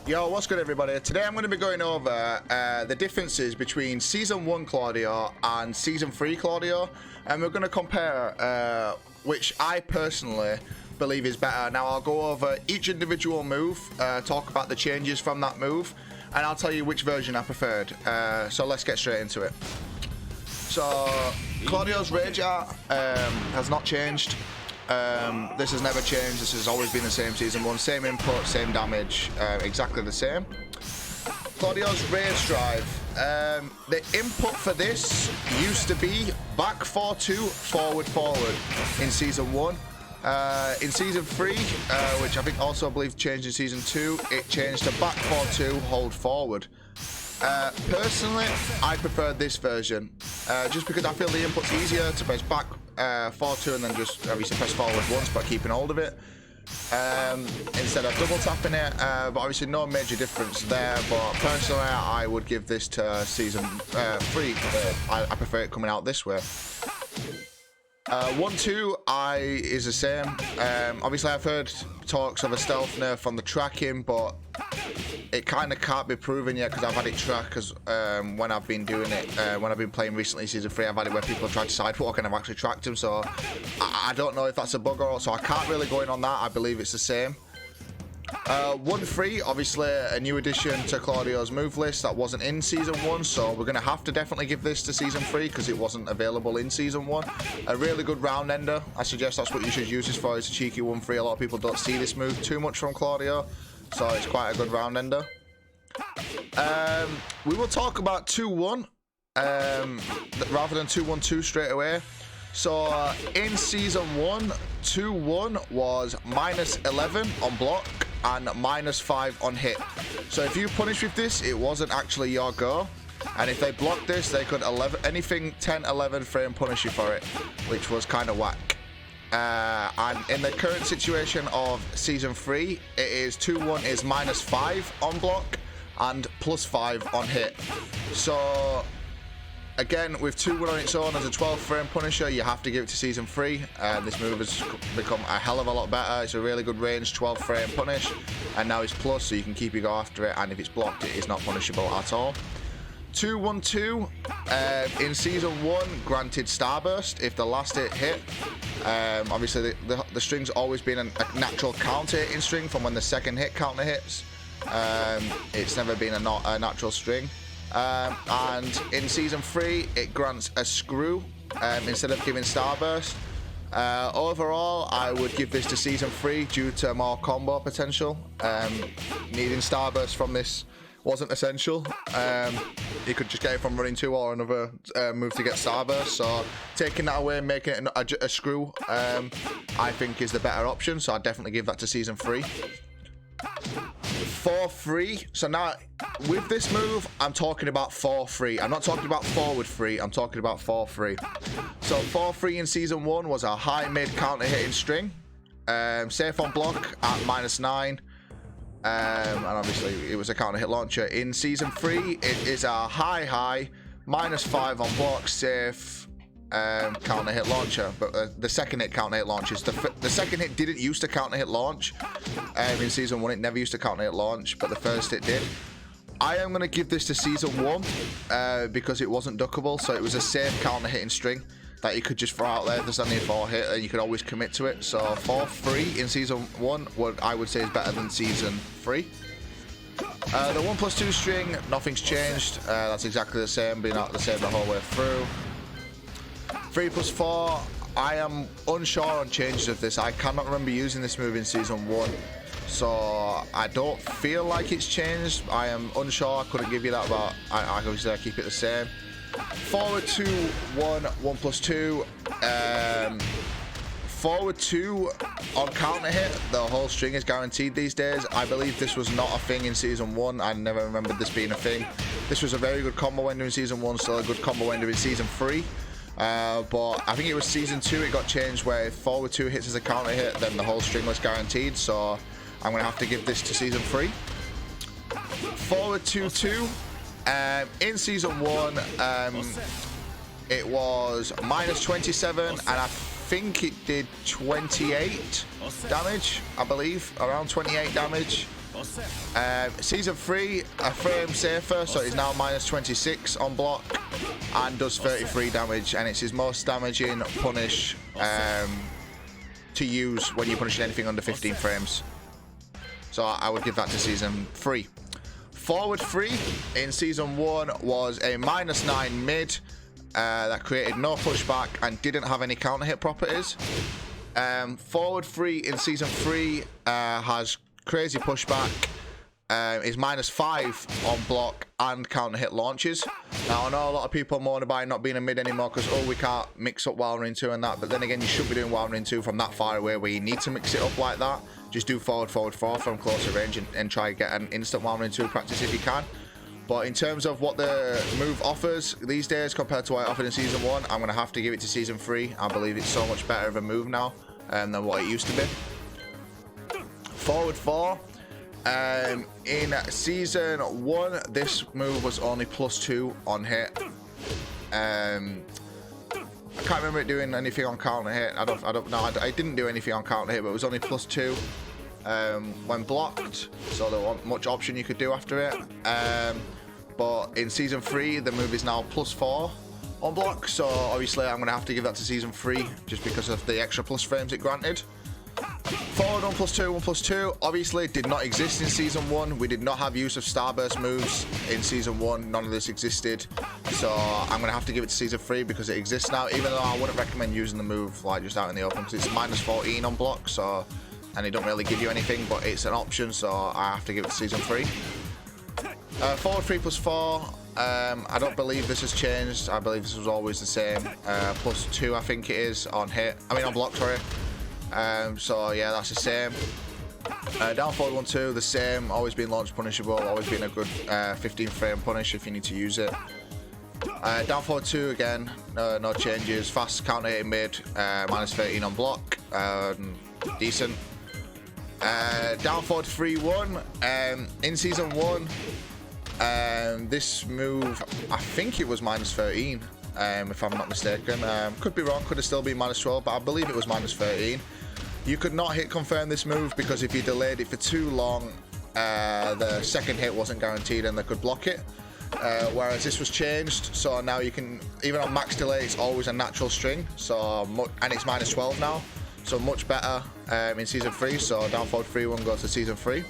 Yo, what's good everybody? Today I'm going to be going over the differences between Season 1 Claudio and Season 3 Claudio, and we're going to compare which I personally believe is better. Now I'll go over each individual move, talk about the changes from that move, and I'll tell you which version I preferred. So let's get straight into it. So Claudio's Rage Art has not changed. This has never changed. This has always been the same Season 1, same input, same damage, exactly the same. Claudio's Rage Drive. The input for this used to be back 4-2, forward in Season 1. In Season 3, which I think also I believe changed in Season 2, it changed to back 4-2, hold forward. Personally, I prefer this version, just because I feel the input's easier to press back 4-2 and then just obviously press forward once but keeping hold of it, instead of double tapping it, but obviously no major difference there. But personally I would give this to Season 3. I prefer it coming out this way. 1-2 is the same. Obviously I've heard talks of a stealth nerf on the tracking, but it kind of can't be proven yet because I've had it tracked, because when I've been doing it, when I've been playing recently Season 3, I've had it where people have tried to sidewalk and I've actually tracked them, so I don't know if that's a bug or so I can't really go in on that. I believe it's the same. 1-3, obviously a new addition to Claudio's move list that wasn't in Season 1, so we're going to have to definitely give this to Season 3 because it wasn't available in Season 1. A really good round ender. I suggest that's what you should use this for. It's a cheeky 1-3. A lot of people don't see this move too much from Claudio, so it's quite a good round ender. We will talk about 2-1 rather than 2-1-2 straight away. So in Season 1, 2-1 was -11 on block and -5 on hit. So if you punish with this, it wasn't actually your go, and if they blocked this, they could anything 10-11 frame punish you for it, which was kind of whack. And in the current situation of Season 3, it is 2-1 is -5 on block and +5 on hit. So again, with 2-1 on its own as a 12 frame punisher, you have to give it to Season 3. This move has become a hell of a lot better. It's a really good range 12 frame punish, and now it's plus, so you can keep your go after it, and if it's blocked, it is not punishable at all. 2-1-2 in Season 1 granted Starburst if the last hit. Obviously the string's always been a natural counter hitting string from when the second hit counter hits. It's never been a natural string. And in Season 3 it grants a screw instead of giving Starburst. Overall I would give this to Season 3 due to more combo potential. Needing Starburst from this wasn't essential. You could just get it from running 2 or another move to get Starburst, so taking that away and making it a screw I think is the better option, so I'd definitely give that to Season 3. 4-3. So now with this move I'm talking about 4-3. I'm not talking about forward 3, I'm talking about 4-3. So 4-3 in Season 1 was a high mid counter hitting string, safe on block at -9, and obviously it was a counter hit launcher. In Season 3 it is a high -5 on block, safe, counter hit launcher, but the second hit counter hit launches. The second hit didn't used to counter hit launch. In Season 1 it never used to counter hit launch, but the first hit did. I am going to give this to Season 1 because it wasn't duckable, so it was a safe counter hitting string that you could just throw out there if there's only a 4 hit and you could always commit to it. So 4-3 in Season 1 I would say is better than Season 3. The 1+2 string, nothing's changed. That's exactly the same, being the same the whole way through. 3+4, I am unsure on changes of this. I cannot remember using this move in Season 1, so I don't feel like it's changed. I am unsure, I couldn't give you that, but I obviously I keep it the same. Forward 2-1, 1+2. Forward 2 on counter hit, the whole string is guaranteed these days. I believe this was not a thing in Season 1. I never remembered this being a thing. This was a very good combo ender in Season 1, still a good combo ender in Season 3. But I think it was Season 2 it got changed where if forward 2 hits as a counter hit, then the whole string was guaranteed, so I'm going to have to give this to Season 3. Forward 2-2. In Season 1 it was -27, and I think it did 28 damage, I believe, around 28 damage. Season 3, a frame safer, so he's now minus 26 on block and does 33 damage, and it's his most damaging punish to use when you're punishing anything under 15 frames. So I would give that to Season 3. Forward 3 in Season 1 was a minus 9 mid that created no pushback and didn't have any counter hit properties. Forward 3 in Season 3 has crazy pushback, is minus 5 on block and counter hit launches. Now I know a lot of people moan about it not being a mid anymore because we can't mix up wild running 2 and that, but then again you should be doing wild running 2 from that far away where you need to mix it up like that. Just do forward 4 from closer range and try to get an instant wild running 2 practice if you can. But in terms of what the move offers these days compared to what it offered in Season 1, I'm going to have to give it to Season 3. I believe it's so much better of a move now than what it used to be. Forward 4. In Season 1, this move was only +2 on hit. I can't remember it doing anything on counter hit. I don't know. I didn't do anything on counter hit, but it was only +2 when blocked, so there wasn't much option you could do after it. But in Season 3, the move is now +4 on block, so obviously I'm going to have to give that to Season 3 just because of the extra plus frames it granted. Forward 1+2, 1+2 obviously did not exist in Season 1. We did not have use of starburst moves in Season 1. None of this existed. So I'm going to have to give it to Season 3 because it exists now, even though I wouldn't recommend using the move like just out in the open because it's minus 14 on block, so, and it don't really give you anything, but it's an option, so I have to give it to Season 3. Forward 3+4. I don't believe this has changed. I believe this was always the same. +2 I think it is on hit. I mean on block, sorry. So yeah, that's the same. Down forward 1-2, the same. Always been launch punishable. Always been a good 15 frame punish if you need to use it. Down forward 2 again, no changes. Fast counter hitting mid, minus 13 on block, decent. Down forward 3-1. In Season 1, this move, I think it was minus 13. If I'm not mistaken. Could be wrong, could have still been minus 12, but I believe it was minus 13. You could not hit confirm this move because if you delayed it for too long, the second hit wasn't guaranteed and they could block it. Whereas this was changed, so now you can, even on max delay, it's always a natural string, so and it's minus 12 now, so much better in Season 3, so down forward 3-1 goes to Season 3.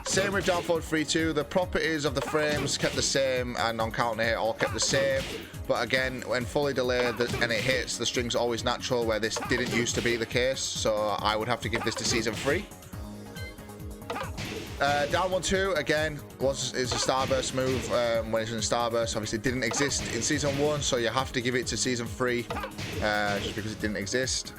Same with down forward 3-2, the properties of the frames kept the same and on counter hit all kept the same, but again when fully delayed and it hits, the string's always natural, where this didn't used to be the case, so I would have to give this to Season 3. Down 1-2 again is a starburst move. When it's in starburst, obviously didn't exist in Season 1, so you have to give it to Season 3 just because it didn't exist.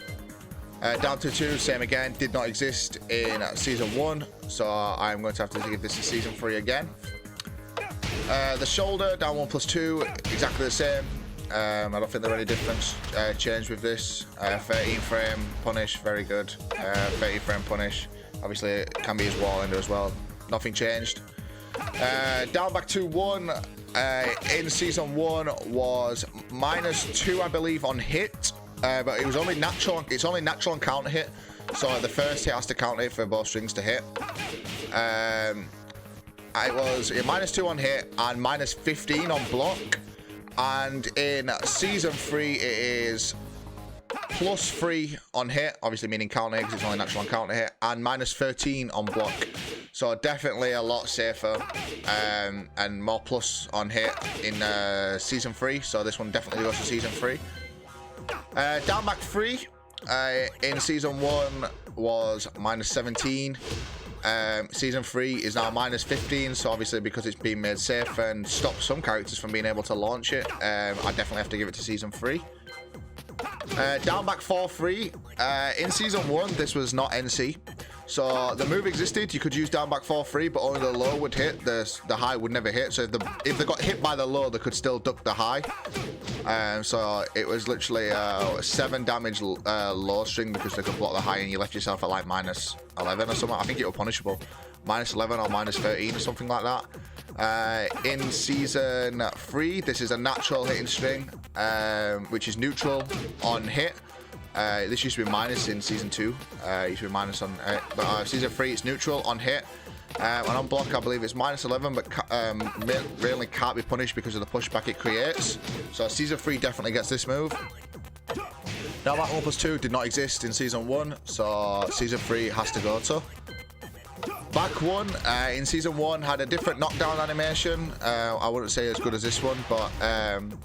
Down 2-2, same again, did not exist in Season 1, so I'm going to have to give this to Season 3 again. The shoulder, down 1+2, exactly the same. I don't think there are any difference change with this. 13 frame punish, very good. 30 frame punish, obviously it can be his wall ender as well. Nothing changed. Down back 2-1 in Season 1 was -2, I believe, on hit. But it was only natural. It's only natural on counter hit, so the first hit has to counter hit for both strings to hit. It was a -2 on hit and -15 on block, and in Season 3 it is +3 on hit, obviously meaning counter hit because it's only natural on counter hit, and -13 on block. So definitely a lot safer and more plus on hit in Season 3. So this one definitely goes to Season 3. Down back 3 in Season 1 was -17. Season 3 is now -15, so obviously because it's been made safe and stopped some characters from being able to launch it, I definitely have to give it to Season 3. Down back 4-3. In Season 1, this was not NC. So the move existed, you could use down back 4-3, but only the low would hit, the high would never hit. So if they got hit by the low, they could still duck the high. So it was literally 7 damage low string because they could block the high, and you left yourself at like -11 or something. I think it was punishable. -11 or -13 or something like that. In Season 3, this is a natural hitting string, which is neutral on hit. This used to be minus in Season 2. It used to be minus on, but Season 3 it's neutral on hit. And on block, I believe it's -11, but really can't be punished because of the pushback it creates. So Season 3 definitely gets this move. Now that 1+2 did not exist in Season 1, so Season 3 has to go to. Back 1 in Season 1 had a different knockdown animation. I wouldn't say as good as this one, but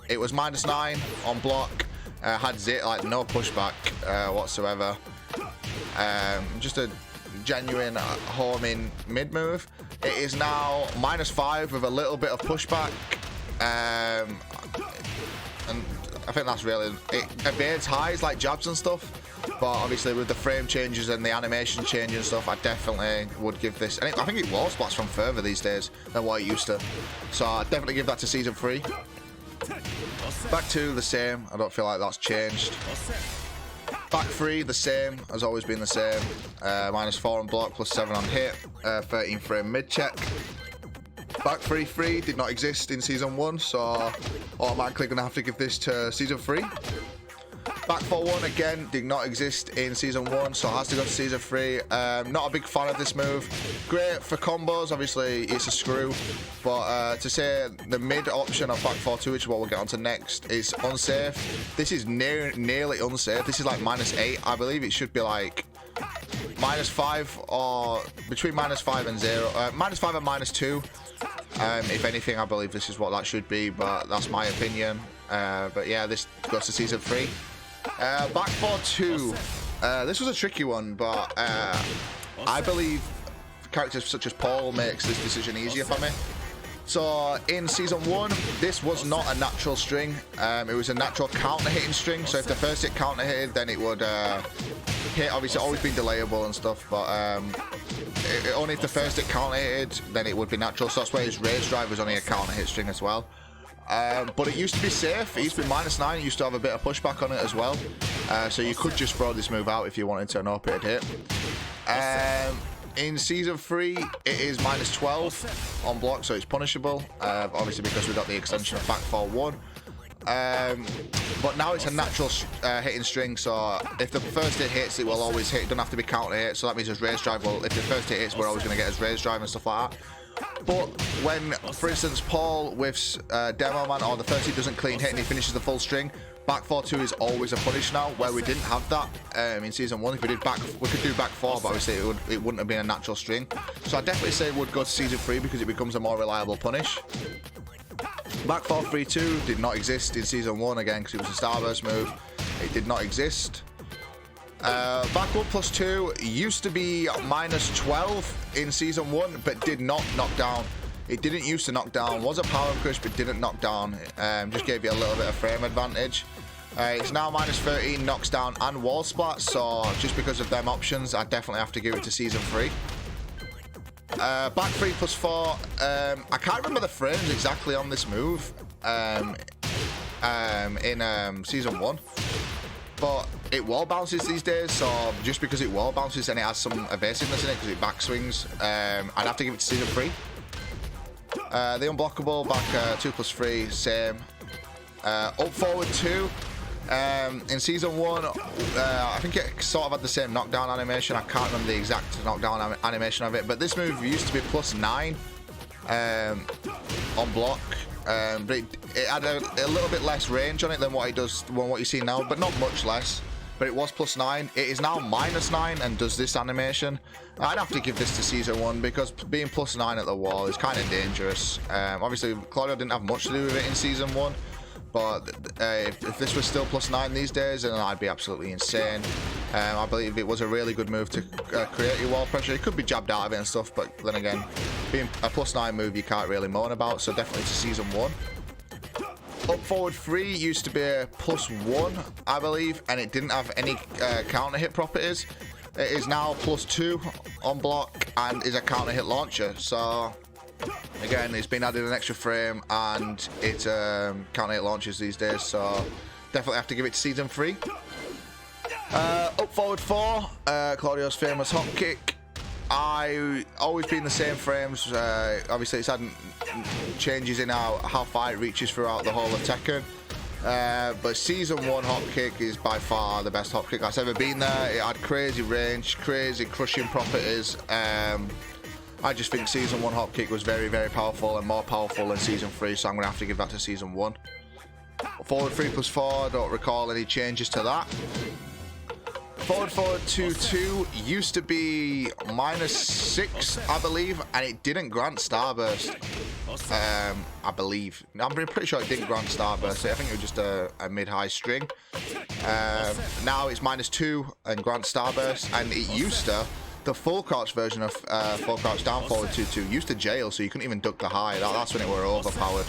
it was -9 on block. Had like no pushback whatsoever. Just a genuine homing mid move. It is now -5 with a little bit of pushback. And I think that's really it. Evades highs like jabs and stuff, but obviously with the frame changes and the animation change and stuff, I definitely would give this. And I think it wall splats from further these days than what it used to, so I'd definitely give that to Season 3. Back 2 the same. I don't feel like that's changed. Back 3 the same, has always been the same. -4 on block, +7 on hit, 13 frame mid check. Back 3 did not exist in Season 1, so automatically gonna have to give this to Season 3. Back 4-1 again did not exist in Season 1, so it has to go to Season 3. Not a big fan of this move. Great for combos, obviously it's a screw, but to say the mid option of back 4-2, which is what we'll get onto next, is unsafe. This is nearly unsafe. This is like -8. I believe it should be like -5 or between -5 and 0. -5 and -2. If anything, I believe this is what that should be, but that's my opinion. But yeah, this goes to Season 3. Back 4-2. This was a tricky one, but I believe characters such as Paul makes this decision easier for me. So in Season 1, this was not a natural string. It was a natural counter hitting string. So if the first hit counter hitted, then it would hit. Obviously, always been delayable and stuff, but only if the first hit counter hitted, then it would be natural. So that's why his rage drive was only a counter hit string as well. But it used to be safe. It used to be -9. It used to have a bit of pushback on it as well. So you could just throw this move out if you wanted to an open hit. In Season 3, it is -12 on block, so it's punishable. Obviously, because we got the extension of back 4-1. But now it's a natural hitting string, so if the first hit hits, it will always hit. It doesn't have to be counter hit, so that means his rage drive will. If the first hit hits, we're always going to get his rage drive and stuff like that. But when, for instance, Paul whiffs Demo Man, or the first hit doesn't clean hit and he finishes the full string, back 4-2 is always a punish now, where we didn't have that in Season 1. If we did we could do back 4, but obviously it wouldn't have been a natural string. So I definitely say it would go to Season 3 because it becomes a more reliable punish. Back 4-3-2 did not exist in Season 1 again because it was a Starburst move. It did not exist. Back 1+2 used to be -12 in Season 1, but did not knock down. It didn't used to knock down. Was a power crush, but didn't knock down. Just gave you a little bit of frame advantage. It's now -13, knocks down and wall splat. So just because of them options, I definitely have to give it to Season 3. Back 3+4. I can't remember the frames exactly on this move in Season 1. But it wall bounces these days, so just because it wall bounces and it has some evasiveness in it because it back swings, I'd have to give it to Season 3. The unblockable, back 2+3, same. Up forward 2. In Season 1, I think it sort of had the same knockdown animation. I can't remember the exact knockdown animation of it, but this move used to be +9 on block. But it had a little bit less range on it than what it does, what you see now, but not much less. But it was +9. It is now -9 and does this animation. I'd have to give this to Season 1 because being +9 at the wall is kind of dangerous. Obviously, Claudio didn't have much to do with it in Season 1, but if this was still +9 these days, then I'd be absolutely insane. I believe it was a really good move to create your wall pressure. It could be jabbed out of it and stuff, but then again, being a +9 move, you can't really moan about, so definitely to Season 1. Up forward 3 used to be a +1, I believe, and it didn't have any counter hit properties. It is now +2 on block and is a counter hit launcher. So again, it's been added an extra frame and it counter hit launches these days. So definitely have to give it to Season 3. Up forward 4, Claudio's famous hop kick. I always been the same frames. Obviously, it's had changes in how far it reaches throughout the whole of Tekken. But Season 1 hop kick is by far the best hop kick that's ever been there. It had crazy range, crazy crushing properties. I just think Season 1 hop kick was very, very powerful and more powerful than Season 3, so I'm going to have to give that to Season 1. Forward 3+4, I don't recall any changes to that. Forward 2-2 used to be -6, I believe, and it didn't grant Starburst. I believe. I'm pretty sure it didn't grant Starburst. I think it was just a mid-high string. Now it's -2 and grant Starburst, and it used to, the full crouch version of full crouch down forward 2-2 used to jail, so you couldn't even duck the high. That's when it were overpowered.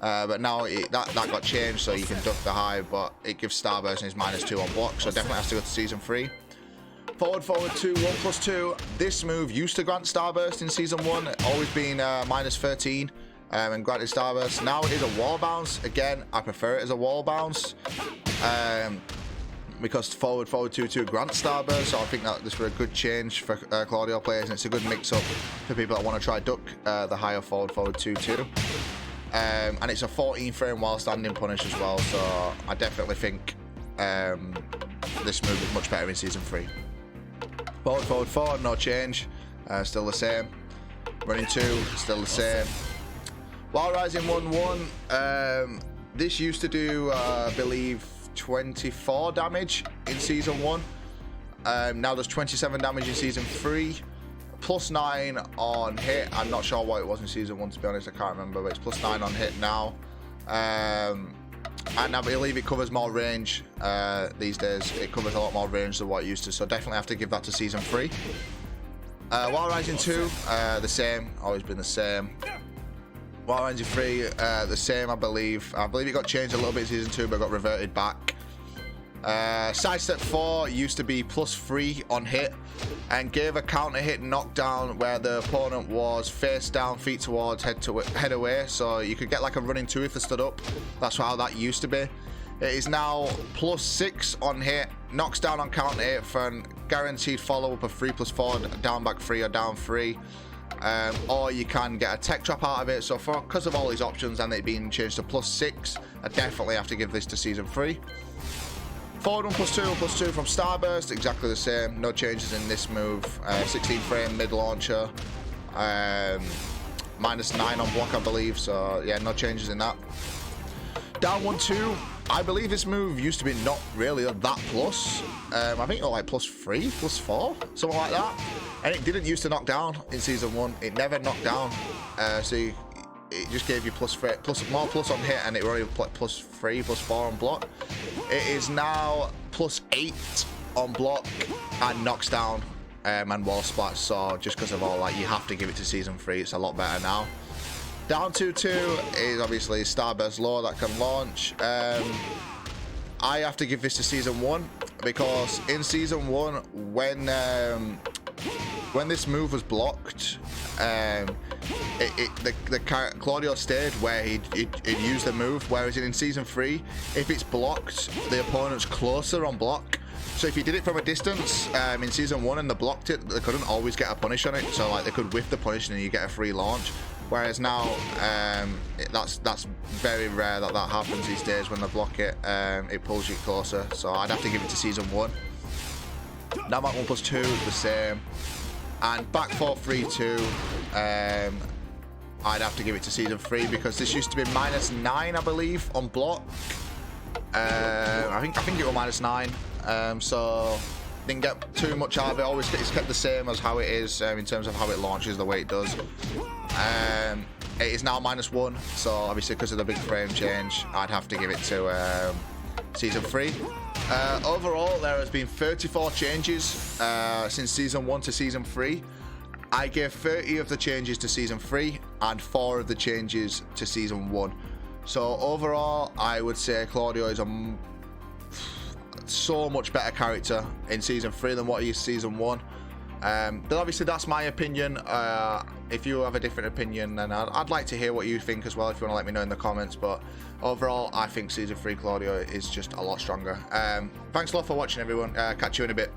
But now that got changed, so you can duck the high, but it gives Starburst and is -2 on block, so definitely has to go to Season 3. Forward 2, 1+2. This move used to grant Starburst in Season 1, always been -13 and granted Starburst. Now it is a wall bounce. Again, I prefer it as a wall bounce because forward 2-2 grants Starburst, so I think that this was a good change for Claudio players, and it's a good mix-up for people that want to try duck the higher forward 2-2. And it's a 14 frame while standing punish as well, so I definitely think this move is much better in Season 3. Forward 4, no change, still the same. Running 2, still the same. While rising 1-1, this used to do, I believe, 24 damage in Season 1. Now there's 27 damage in Season 3. +9 on hit. I'm not sure what it was in Season 1, to be honest. I can't remember, but it's +9 on hit now. And I believe it covers more range these days. It covers a lot more range than what it used to, so definitely have to give that to Season 3. While rising 2, the same. Always been the same. While rising 3, the same, I believe. I believe it got changed a little bit in Season 2, but got reverted back. Sidestep 4 used to be +3 on hit and gave a counter hit knockdown where the opponent was face down, feet towards, head away, so you could get like a running 2 if they stood up. That's how that used to be. It is now +6 on hit, knocks down on counter hit for a guaranteed follow-up of 3+4, down back 3 or down 3. Or you can get a tech trap out of it, so because of all these options and it being changed to +6, I definitely have to give this to Season 3. Forward 1+2 from Starburst, exactly the same, no changes in this move. 16 frame mid launcher, -9 on block, I believe, so yeah, no changes in that. Down 1-2, I believe this move used to be not really that plus. I think it was like +3, +4, something like that. And it didn't used to knock down in Season 1. It never knocked down. So it just gave you more plus on hit, and it were only +3, +4 on block. It is now +8 on block and knocks down and wall splats. So just because of all that, you have to give it to Season 3. It's a lot better now. Down 2-2 is obviously Starburst low that can launch. I have to give this to Season 1 because in Season 1, when this move was blocked, Claudio stayed where he'd use the move, whereas in Season 3, if it's blocked, the opponent's closer on block. So if you did it from a distance in Season 1 and they blocked it, they couldn't always get a punish on it. So like they could whiff the punish and you get a free launch. Whereas now, that's very rare that happens these days. When they block it, it pulls you closer. So I'd have to give it to Season 1. Now back 1+2, the same. And back 4-3-2, I'd have to give it to Season 3 because this used to be -9, I believe, on block. I think it was -9. So didn't get too much out of it. Always it's kept the same as how it is in terms of how it launches, the way it does. It is now -1, so obviously because of the big frame change, I'd have to give it to Season 3. Overall, there has been 34 changes since Season 1 to Season 3. I gave 30 of the changes to Season 3 and 4 of the changes to Season 1. So overall, I would say Claudio is a so much better character in Season 3 than what he is Season 1. But obviously that's my opinion. If you have a different opinion, then I'd like to hear what you think as well, if you want to let me know in the comments. But overall, I think Season 3 Claudio is just a lot stronger. Thanks a lot for watching, everyone. Catch you in a bit.